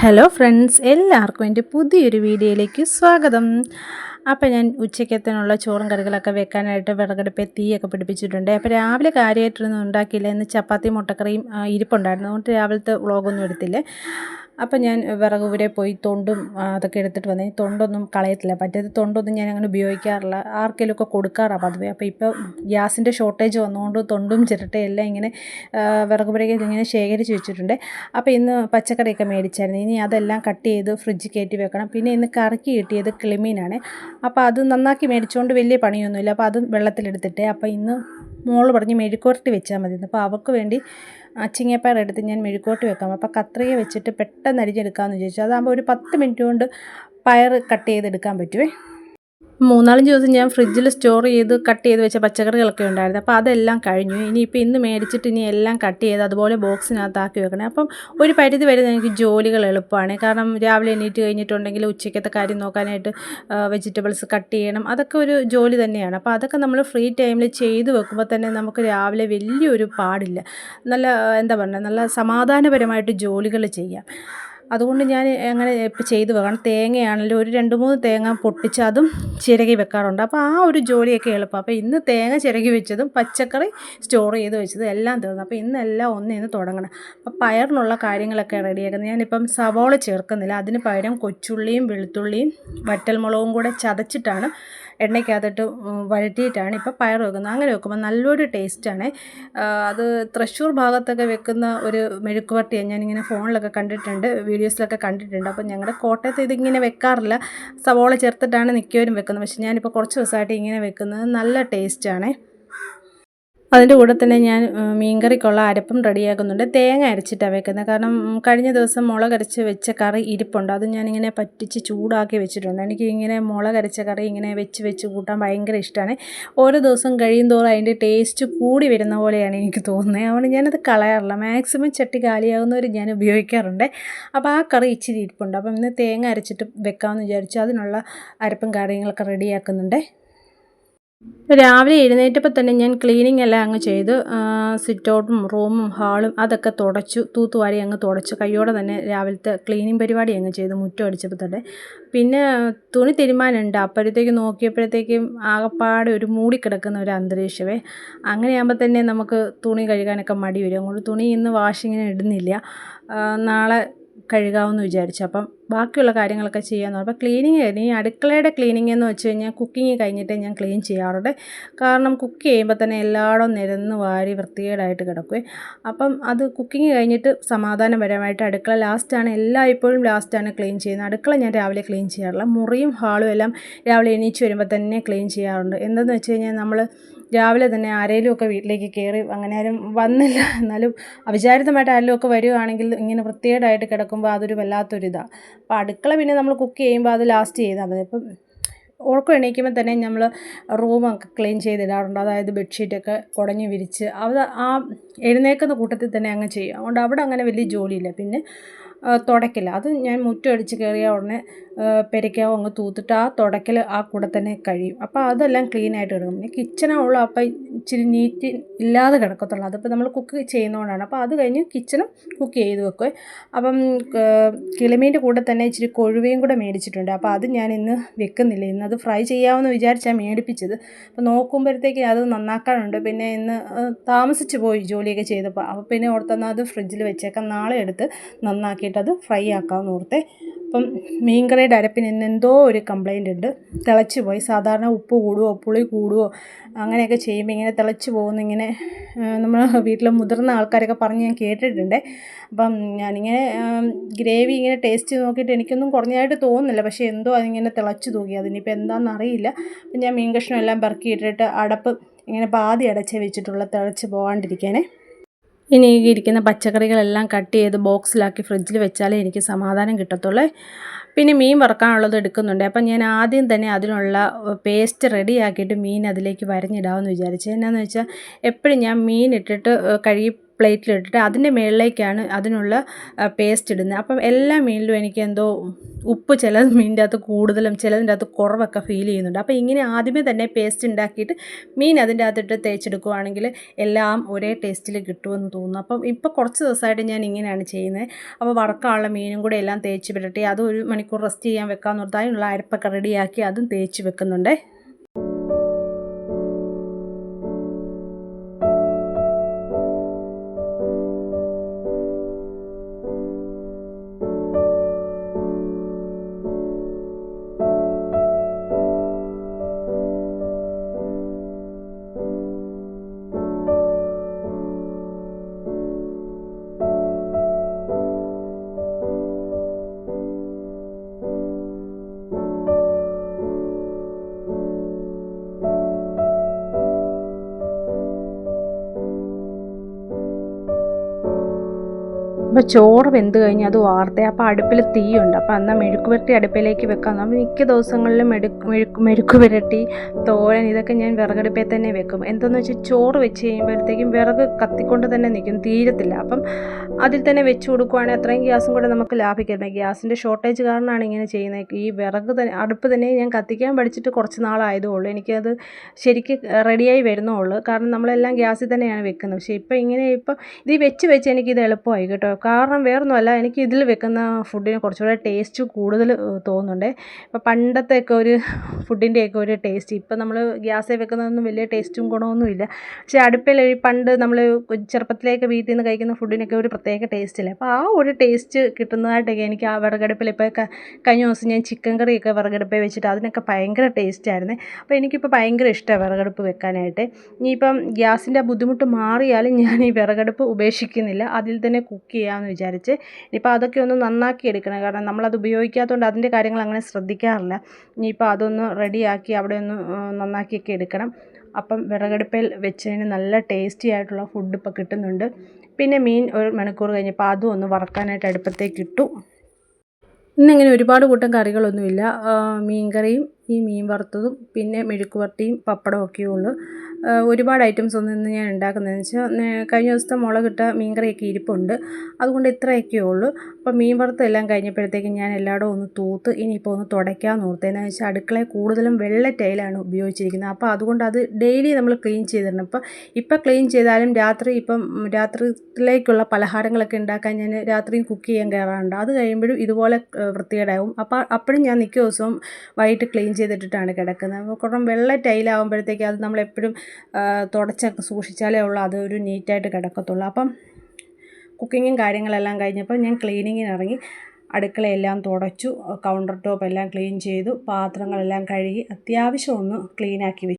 Hello friends, എല്ലാവർക്കും എൻ്റെ പുതിയൊരു വീഡിയോയിലേക്ക് സ്വാഗതം. അപ്പോൾ ഞാൻ ഉച്ചക്കത്തിനുള്ള ചോറും കറികളൊക്കെ വെക്കാനായിട്ട് വിറകടുപ്പിൽ തീയൊക്കെ പിടിപ്പിച്ചിട്ടുണ്ട്. അപ്പോൾ രാവിലെ കാര്യമായിട്ടൊന്നും ഉണ്ടാക്കിയില്ല. ഇന്ന് ചപ്പാത്തി മുട്ടക്കറിയും ഇരിപ്പുണ്ടായിരുന്നു. അതുകൊണ്ട് രാവിലത്തെ വ്ളോഗൊന്നും എടുത്തില്ല. അപ്പോൾ ഞാൻ വിറക് വരെ പോയി തൊണ്ടും അതൊക്കെ എടുത്തിട്ട് വന്നേ. തൊണ്ടൊന്നും കളയത്തില്ല, പറ്റിയത് തൊണ്ടൊന്നും ഞാൻ അങ്ങനെ ഉപയോഗിക്കാറില്ല, ആർക്കെങ്കിലുമൊക്കെ കൊടുക്കാറാണ് പതിവ്. അപ്പോൾ ഇപ്പോൾ ഗ്യാസിൻ്റെ ഷോർട്ടേജ് വന്നുകൊണ്ട് തൊണ്ടും ചിരട്ടയെല്ലാം ഇങ്ങനെ വിറക് പുരയിൽ ഇങ്ങനെ ശേഖരിച്ച് വെച്ചിട്ടുണ്ട്. അപ്പോൾ ഇന്ന് പച്ചക്കറിയൊക്കെ മേടിച്ചായിരുന്നു. ഇനി അതെല്ലാം കട്ട് ചെയ്ത് ഫ്രിഡ്ജിൽ കയറ്റി വെക്കണം. പിന്നെ ഇന്ന് കറിക്ക് കിട്ടിയത് കിളിമീനാണ്. അപ്പോൾ അത് നന്നാക്കി മേടിച്ചുകൊണ്ട് വലിയ പണിയൊന്നുമില്ല. അപ്പോൾ അത് വെള്ളത്തിലെടുത്തിട്ട് അപ്പോൾ ഇന്ന് മോള് പറഞ്ഞ് മെഴുക്കുവരട്ടി വെച്ചാൽ മതി. അപ്പോൾ അവൾക്ക് വേണ്ടി അച്ചിങ്ങപ്പയർ എടുത്ത് ഞാൻ മെഴുക്കുവരട്ടി വെക്കാം. അപ്പോൾ കത്രിക വെച്ചിട്ട് പെട്ടെന്ന് അരിഞ്ഞെടുക്കാമെന്ന് വിചാരിച്ചു. അതാകുമ്പോൾ ഒരു 10 മിനിറ്റ് കൊണ്ട് പയർ കട്ട് ചെയ്തെടുക്കാൻ പറ്റുമേ. 3-4 ദിവസം ഞാൻ ഫ്രിഡ്ജിൽ സ്റ്റോർ ചെയ്ത് കട്ട് ചെയ്ത് വെച്ച പച്ചക്കറികളൊക്കെ ഉണ്ടായിരുന്നു. അപ്പോൾ അതെല്ലാം കഴിഞ്ഞു. ഇനിയിപ്പോൾ ഇന്ന് മേടിച്ചിട്ട് ഇനി എല്ലാം കട്ട് ചെയ്ത് അതുപോലെ ബോക്സിനകത്താക്കി വെക്കണം. അപ്പം ഒരു പരിധി വരെ എനിക്ക് ജോലികൾ എളുപ്പമാണ്. കാരണം രാവിലെ എണീറ്റ് കഴിഞ്ഞിട്ടുണ്ടെങ്കിൽ ഉച്ചയ്ക്കത്തെ കാര്യം നോക്കാനായിട്ട് വെജിറ്റബിൾസ് കട്ട് ചെയ്യണം, അതൊക്കെ ഒരു ജോലി തന്നെയാണ്. അപ്പോൾ അതൊക്കെ നമ്മൾ ഫ്രീ ടൈമിൽ ചെയ്ത് വെക്കുമ്പോൾ തന്നെ നമുക്ക് രാവിലെ വലിയൊരു പാടില്ല, നല്ല എന്താ പറയുക, നല്ല സമാധാനപരമായിട്ട് ജോലികൾ ചെയ്യാം. അതുകൊണ്ട് ഞാൻ അങ്ങനെ ഇപ്പോൾ ചെയ്ത് വെക്കണം. തേങ്ങയാണെങ്കിലും ഒരു 2-3 തേങ്ങ പൊട്ടിച്ച് അതും ചിരകി വെക്കാറുണ്ട്. അപ്പോൾ ആ ഒരു ജോലിയൊക്കെ എളുപ്പം. അപ്പോൾ ഇന്ന് തേങ്ങ ചിരകി വെച്ചതും പച്ചക്കറി സ്റ്റോർ ചെയ്ത് വെച്ചതും എല്ലാം തീർന്നു. അപ്പോൾ ഇന്നെല്ലാം ഒന്നിന്ന് തുടങ്ങണം. അപ്പോൾ പയറിനുള്ള കാര്യങ്ങളൊക്കെ റെഡിയാക്കുന്നത്. ഞാനിപ്പം സവോള ചേർക്കുന്നില്ല, അതിന് പകരം കൊച്ചുള്ളിയും വെളുത്തുള്ളിയും വറ്റൽമുളകും കൂടെ ചതച്ചിട്ടാണ് എണ്ണയ്ക്കകത്തിട്ട് വഴറ്റിയിട്ടാണ് ഇപ്പോൾ പയർ വെക്കുന്നത്. അങ്ങനെ വെക്കുമ്പോൾ നല്ലൊരു ടേസ്റ്റാണ്. അത് തൃശ്ശൂർ ഭാഗത്തൊക്കെ വെക്കുന്ന ഒരു മെഴുക്കുവരട്ടിയാണ് ഞാനിങ്ങനെ ഫോണിലൊക്കെ കണ്ടിട്ടുണ്ട്, വീഡിയോസിലൊക്കെ കണ്ടിട്ടുണ്ട്. അപ്പോൾ ഞങ്ങളുടെ കോട്ടയത്ത് ഇതിങ്ങനെ വെക്കാറില്ല, സവോള ചേർത്തിട്ടാണ് മിക്കവരും വെക്കുന്നത്. പക്ഷേ ഞാനിപ്പോൾ കുറച്ച് ദിവസമായിട്ട് ഇങ്ങനെ വെക്കുന്നത് നല്ല ടേസ്റ്റാണ്. അതിൻ്റെ കൂടെ തന്നെ ഞാൻ മീൻകറിക്കുള്ള അരപ്പും റെഡിയാക്കുന്നുണ്ട്. തേങ്ങ അരച്ചിട്ടാണ് വെക്കുന്നത്. കാരണം കഴിഞ്ഞ ദിവസം മുളകരച്ച് വെച്ച കറി ഇരിപ്പുണ്ട്, അത് ഞാനിങ്ങനെ പറ്റിച്ച് ചൂടാക്കി വെച്ചിട്ടുണ്ട്. എനിക്ക് ഇങ്ങനെ മുളകരച്ച കറി ഇങ്ങനെ വെച്ച് കൂട്ടാൻ ഭയങ്കര ഇഷ്ടമാണ്. ഓരോ ദിവസം കഴിയും തോറും അതിൻ്റെ ടേസ്റ്റ് കൂടി വരുന്ന പോലെയാണ് എനിക്ക് തോന്നുന്നത്. അതുകൊണ്ട് ഞാനത് കളയാറില്ല. മാക്സിമം ചട്ടി കാലിയാകുന്നവർ ഞാൻ ഉപയോഗിക്കാറുണ്ട്. അപ്പോൾ ആ കറി ഇച്ചിരി ഇരിപ്പുണ്ട്. അപ്പം ഇന്ന് തേങ്ങ അരച്ചിട്ട് വെക്കാമെന്ന് വിചാരിച്ചു. അതിനുള്ള അരപ്പും കാര്യങ്ങളൊക്കെ റെഡിയാക്കുന്നുണ്ട്. രാവിലെ എഴുന്നേറ്റപ്പോൾ തന്നെ ഞാൻ ക്ലീനിങ് എല്ലാം അങ്ങ് ചെയ്ത് സിറ്റൗട്ടും റൂമും ഹാളും അതൊക്കെ തുടച്ചു, തൂത്തുവാരി അങ്ങ് തുടച്ചു. കയ്യോടെ തന്നെ രാവിലത്തെ ക്ലീനിങ് പരിപാടി അങ്ങ് ചെയ്തു, മുറ്റം അടിച്ചപ്പോൾ തന്നെ. പിന്നെ തുണി തിരുമ്മാനുണ്ട്. അപ്പോഴത്തേക്കും നോക്കിയപ്പോഴത്തേക്കും ആകപ്പാടെ ഒരു മൂടിക്കിടക്കുന്ന ഒരു അന്തരീക്ഷമേ. അങ്ങനെയാകുമ്പോൾ തന്നെ നമുക്ക് തുണി കഴുകാനൊക്കെ മടി വരും. അതുകൊണ്ട് തുണി ഇന്ന് വാഷിങ്ങിന് ഇടുന്നില്ല, നാളെ കഴുകാമെന്ന് വിചാരിച്ചു. അപ്പം ബാക്കിയുള്ള കാര്യങ്ങളൊക്കെ ചെയ്യാമെന്ന് പറഞ്ഞു. അപ്പോൾ ക്ലീനിങ് കഴിഞ്ഞ് ഈ അടുക്കളയുടെ ക്ലീനിങ് എന്ന് വെച്ച് കഴിഞ്ഞാൽ കുക്കിങ് കഴിഞ്ഞിട്ടേ ഞാൻ ക്ലീൻ ചെയ്യാറുണ്ട്. കാരണം കുക്ക് ചെയ്യുമ്പോൾ തന്നെ എല്ലായിടവും നിരന്ന് വാരി വൃത്തികേടായിട്ട് കിടക്കുവേ. അപ്പം അത് കുക്കിങ് കഴിഞ്ഞിട്ട് സമാധാനപരമായിട്ട് അടുക്കള ലാസ്റ്റാണ്, എല്ലായ്പ്പോഴും ലാസ്റ്റാണ് ക്ലീൻ ചെയ്യുന്നത്. അടുക്കള ഞാൻ രാവിലെ ക്ലീൻ ചെയ്യാറില്ല. മുറിയും ഹാളും എല്ലാം രാവിലെ എണീച്ച് വരുമ്പോൾ തന്നെ ക്ലീൻ ചെയ്യാറുണ്ട്. എന്തെന്ന് വെച്ച് കഴിഞ്ഞാൽ നമ്മൾ രാവിലെ തന്നെ ആരെങ്കിലുമൊക്കെ വീട്ടിലേക്ക് കയറി, അങ്ങനെ ആരും വന്നില്ല എന്നാലും അവിചാരിതമായിട്ട് ആരെങ്കിലുമൊക്കെ വരികയാണെങ്കിൽ ഇങ്ങനെ വൃത്തികേടായിട്ട് കിടക്കുമ്പോൾ അതൊരു വല്ലാത്തൊരിതാണ്. അപ്പോൾ അടുക്കള പിന്നെ നമ്മൾ കുക്ക് ചെയ്യുമ്പോൾ അത് ലാസ്റ്റ് ചെയ്താൽ മതി. അപ്പം ഉറക്കം എണീക്കുമ്പോൾ തന്നെ നമ്മൾ റൂമൊക്കെ ക്ലീൻ ചെയ്തിടാറുണ്ട്. അതായത് ബെഡ്ഷീറ്റൊക്കെ കുടഞ്ഞ് വിരിച്ച് അത് ആ എഴുന്നേൽക്കുന്ന കൂട്ടത്തിൽ തന്നെ അങ്ങ് ചെയ്യും. അതുകൊണ്ട് അവിടെ അങ്ങനെ വലിയ ജോലിയില്ല. പിന്നെ തുടയ്ക്കില്ല, അത് ഞാൻ മുറ്റം അടിച്ച് കയറിയ ഉടനെ പെരയ്ക്കാവും അങ്ങ് തൂത്തിട്ട് ആ തുടയ്ക്കൽ ആ കൂടെ തന്നെ കഴിയും. അപ്പോൾ അതെല്ലാം ക്ലീനായിട്ട് കിടക്കും. പിന്നെ കിച്ചണുള്ള അപ്പം ഇച്ചിരി നീറ്റ് ഇല്ലാതെ കിടക്കത്തുള്ളൂ. അതിപ്പോൾ നമ്മൾ കുക്ക് ചെയ്യുന്നതുകൊണ്ടാണ്. അപ്പോൾ അത് കഴിഞ്ഞ് കിച്ചണും കുക്ക് ചെയ്ത് വെക്കും. അപ്പം കിളിമീൻ്റെ കൂടെ തന്നെ ഇച്ചിരി കൊഴുവയും കൂടെ മേടിച്ചിട്ടുണ്ട്. അപ്പോൾ അത് ഞാൻ ഇന്ന് വെക്കുന്നില്ല, ഇന്നത് ഫ്രൈ ചെയ്യാമെന്ന് വിചാരിച്ചാണ് മേടിപ്പിച്ചത്. അപ്പോൾ നോക്കുമ്പോഴത്തേക്ക് അത് നന്നാക്കാനുണ്ട്. പിന്നെ ഇന്ന് താമസിച്ച് പോയി ജോലിയൊക്കെ ചെയ്തപ്പോൾ. അപ്പോൾ പിന്നെ ഓർത്തെന്നാൽ അത് ഫ്രിഡ്ജിൽ വെച്ചേക്കാം, നാളെ എടുത്ത് നന്നാക്കിയിട്ടത് ഫ്രൈ ആക്കാമെന്ന് ഓർത്തേ. അപ്പം മീൻകറിയുടെ അരപ്പിന് ഇന്ന് എന്തോ ഒരു കംപ്ലൈൻ്റ് ഉണ്ട്, തിളച്ച് പോയി. സാധാരണ ഉപ്പ് കൂടുവോ പുളി കൂടുവോ അങ്ങനെയൊക്കെ ചെയ്യുമ്പോൾ ഇങ്ങനെ തിളച്ച് പോകുന്ന, ഇങ്ങനെ നമ്മൾ വീട്ടിൽ മുതിർന്ന ആൾക്കാരൊക്കെ പറഞ്ഞ് ഞാൻ കേട്ടിട്ടുണ്ട്. അപ്പം ഞാനിങ്ങനെ ഗ്രേവി ഇങ്ങനെ ടേസ്റ്റ് നോക്കിയിട്ട് എനിക്കൊന്നും കുറഞ്ഞതായിട്ട് തോന്നുന്നില്ല. പക്ഷേ എന്തോ അതിങ്ങനെ തിളച്ച് തൂക്കി, അതിനിപ്പോൾ എന്താണെന്ന് അറിയില്ല. അപ്പം ഞാൻ മീൻ കഷ്ണം എല്ലാം പെറുക്കിയിട്ടിട്ട് അടപ്പ് ഇങ്ങനെ പാതി അടച്ചേ വെച്ചിട്ടുള്ള, തിളച്ച് പോകാണ്ടിരിക്കാനേ. ഇനി ഇരിക്കുന്ന പച്ചക്കറികളെല്ലാം കട്ട് ചെയ്ത് ബോക്സിലാക്കി ഫ്രിഡ്ജിൽ വെച്ചാലേ എനിക്ക് സമാധാനം കിട്ടത്തുള്ളൂ. പിന്നെ മീൻ വറുക്കാനുള്ളത് എടുക്കുന്നുണ്ട്. അപ്പം ഞാൻ ആദ്യം തന്നെ അതിനുള്ള പേസ്റ്റ് റെഡിയാക്കിയിട്ട് മീൻ അതിലേക്ക് വരഞ്ഞിടാമെന്ന് വിചാരിച്ചു. എന്നാന്ന് വെച്ചാൽ എപ്പോഴും ഞാൻ മീൻ ഇട്ടിട്ട് കഴുകി പ്ലേറ്റിലിട്ടിട്ട് അതിൻ്റെ മുകളിലേക്കാണ് അതിനുള്ള പേസ്റ്റ് ഇടുന്നത്. അപ്പം എല്ലാ മീനിലും എനിക്ക് എന്തോ ഉപ്പ് ചില മീനിൻ്റെ അകത്ത് കൂടുതലും ചിലതിൻ്റെ അകത്ത് കുറവൊക്കെ ഫീൽ ചെയ്യുന്നുണ്ട്. അപ്പോൾ ഇങ്ങനെ ആദ്യമേ തന്നെ പേസ്റ്റ് ഉണ്ടാക്കിയിട്ട് മീൻ അതിൻ്റെ അകത്തിട്ട് തേച്ചെടുക്കുകയാണെങ്കിൽ എല്ലാം ഒരേ ടേസ്റ്റിൽ കിട്ടുമെന്ന് തോന്നുന്നു. അപ്പം ഇപ്പോൾ കുറച്ച് ദിവസമായിട്ട് ഞാൻ ഇങ്ങനെയാണ് ചെയ്യുന്നത്. അപ്പോൾ വറക്കാനുള്ള മീനും കൂടെ എല്ലാം തേച്ച് പുരട്ടി അത് 1 മണിക്കൂർ റെസ്റ്റ് ചെയ്യാൻ വെക്കാമെന്ന് ഓർത്ത് അതിനുള്ള അരപ്പൊക്കെ റെഡിയാക്കി അതും തേച്ച് വെക്കുന്നുണ്ട്. അപ്പോൾ ചോറ് വെന്ത് കഴിഞ്ഞ് അത് വാർത്തേ. അപ്പോൾ അടുപ്പിൽ തീയുണ്ട്. അപ്പോൾ എന്നാൽ മെഴുക്ക് പുരട്ടി അടുപ്പിലേക്ക് വെക്കാം. അപ്പോൾ മിക്ക ദിവസങ്ങളിലും മെഴുക്ക് പുരട്ടി തോരൻ ഇതൊക്കെ ഞാൻ വിറകടുപ്പിൽ തന്നെ വെക്കും. എന്തെന്ന് വെച്ചാൽ ചോറ് വെച്ച് കഴിയുമ്പോഴത്തേക്കും വിറക് കത്തിക്കൊണ്ട് തന്നെ നിൽക്കും, തീരത്തില്ല. അപ്പം അതിൽ തന്നെ വെച്ച് കൊടുക്കുവാണെങ്കിൽ അത്രയും ഗ്യാസും കൂടെ നമുക്ക് ലാഭിക്കാം. ഗ്യാസിൻ്റെ ഷോർട്ടേജ് കാരണമാണ് ഇങ്ങനെ ചെയ്യുന്നത്. ഈ വിറക് തന്നെ അടുപ്പ് തന്നെ ഞാൻ കത്തിക്കാൻ പഠിച്ചിട്ട് കുറച്ച് നാളായതേ ഉള്ളൂ. എനിക്കത് ശരിക്കും റെഡിയായി വരുന്നുള്ളൂ. കാരണം നമ്മളെല്ലാം ഗ്യാസിൽ തന്നെയാണ് വെക്കുന്നത്. പക്ഷേ ഇപ്പോൾ ഇത് വെച്ച് എനിക്കിത് എളുപ്പമായി കേട്ടോ. കാരണം വേറൊന്നുമല്ല, എനിക്ക് ഇതിൽ വെക്കുന്ന ഫുഡിന് കുറച്ചുകൂടെ ടേസ്റ്റ് കൂടുതൽ തോന്നുന്നുണ്ട്. ഇപ്പോൾ പണ്ടത്തെയൊക്കെ ഒരു ഫുഡിൻ്റെയൊക്കെ ഒരു ടേസ്റ്റ് ഇപ്പം നമ്മൾ ഗ്യാസിൽ വെക്കുന്നതൊന്നും വലിയ ടേസ്റ്റും ഗുണമൊന്നുമില്ല. പക്ഷേ അടുപ്പിൽ പണ്ട് നമ്മൾ ചെറുപ്പത്തിലേക്ക് വീട്ടിൽ നിന്ന് കഴിക്കുന്ന ഫുഡിനൊക്കെ ഒരു പ്രത്യേക ടേസ്റ്റില്ല. അപ്പോൾ ആ ഒരു ടേസ്റ്റ് കിട്ടുന്നതായിട്ടൊക്കെ എനിക്ക് ആ വിറകടുപ്പിൽ ഇപ്പോൾ കഴിഞ്ഞ ദിവസം ഞാൻ ചിക്കൻ കറിയൊക്കെ വിറകടുപ്പിൽ വെച്ചിട്ട് അതിനൊക്കെ ഭയങ്കര ടേസ്റ്റായിരുന്നു. അപ്പോൾ എനിക്കിപ്പോൾ ഭയങ്കര ഇഷ്ടമാണ് വിറകടുപ്പ് വെക്കാനായിട്ട്. ഇനിയിപ്പം ഗ്യാസിൻ്റെ ബുദ്ധിമുട്ട് മാറിയാലും ഞാൻ ഈ വിറകടുപ്പ് ഉപേക്ഷിക്കുന്നില്ല, അതിൽ തന്നെ കുക്ക് ചെയ്യാമെന്ന് വിചാരിച്ച്. ഇനിയിപ്പോൾ അതൊക്കെ ഒന്ന് നന്നാക്കി എടുക്കണം. കാരണം നമ്മളത് ഉപയോഗിക്കാത്തതുകൊണ്ട് അതിൻ്റെ കാര്യങ്ങൾ അങ്ങനെ ശ്രദ്ധിക്കാറില്ല. ഇനിയിപ്പോൾ അതൊന്ന് റെഡിയാക്കി അവിടെ ഒന്ന് നന്നാക്കിയൊക്കെ എടുക്കണം. അപ്പം വിറകടുപ്പിൽ വെച്ചതിന് നല്ല ടേസ്റ്റി ആയിട്ടുള്ള ഫുഡ് ഇപ്പോൾ കിട്ടുന്നുണ്ട്. പിന്നെ മീൻ 1 മണിക്കൂർ കഴിഞ്ഞപ്പോൾ അതും ഒന്ന് വറക്കാനായിട്ട് അടുപ്പത്തേക്ക് ഇട്ടു. ഇന്നിങ്ങനെ ഒരുപാട് കൂട്ടം കറികളൊന്നുമില്ല. മീൻ കറിയും ഈ മീൻ വറുത്തതും പിന്നെ മെഴുക്ക് വരട്ടിയും പപ്പടവും ഒക്കെയേ ഉള്ളൂ. ഒരുപാട് ഐറ്റംസ് ഒന്നും ഇന്ന് ഞാൻ ഉണ്ടാക്കുന്നതെന്ന് വെച്ചാൽ കഴിഞ്ഞ ദിവസത്തെ മുളകിട്ട മീൻ കറിയൊക്കെ ഇരിപ്പുണ്ട്, അതുകൊണ്ട് ഇത്രയൊക്കെയേ ഉള്ളൂ. അപ്പോൾ മീൻ വറുത്തെല്ലാം കഴിഞ്ഞപ്പോഴത്തേക്കും ഞാൻ എല്ലായിടവും ഒന്ന് തൂത്ത് ഇനിയിപ്പോൾ ഒന്ന് തുടയ്ക്കാമെന്ന് ഓർത്ത്. എന്താണെന്ന് വെച്ചാൽ അടുക്കളയിൽ കൂടുതലും വെള്ള ടൈലാണ് ഉപയോഗിച്ചിരിക്കുന്നത്. അപ്പോൾ അതുകൊണ്ട് അത് ഡെയിലി നമ്മൾ ക്ലീൻ ചെയ്തിടണം. ഇപ്പം ക്ലീൻ ചെയ്താലും രാത്രിയിലേക്കുള്ള പലഹാരങ്ങളൊക്കെ ഉണ്ടാക്കാൻ ഞാൻ രാത്രിയും കുക്ക് ചെയ്യാൻ കയറാറുണ്ട്. അത് കഴിയുമ്പോഴും ഇതുപോലെ വൃത്തികേടാവും. അപ്പോഴും ഞാൻ മിക്ക ദിവസവും വൈകിട്ട് ക്ലീൻ ചെയ്തിട്ടിട്ടാണ് കിടക്കുന്നത്. അപ്പോൾ കുറേ വെള്ള ടൈലാകുമ്പോഴത്തേക്ക് അത് നമ്മളെപ്പോഴും തുടച്ചൊക്കെ സൂക്ഷിച്ചാലേ ഉള്ളൂ അതൊരു നീറ്റായിട്ട് കിടക്കത്തുള്ളൂ. അപ്പം കുക്കിങ്ങും കാര്യങ്ങളെല്ലാം കഴിഞ്ഞപ്പോൾ ഞാൻ ക്ലീനിങ്ങിന് ഇറങ്ങി. അടുക്കളയെല്ലാം തുടച്ചു, കൗണ്ടർ ടോപ്പ് എല്ലാം ക്ലീൻ ചെയ്തു, പാത്രങ്ങളെല്ലാം കഴുകി അത്യാവശ്യം ഒന്ന് ക്ലീനാക്കി വെച്ചു.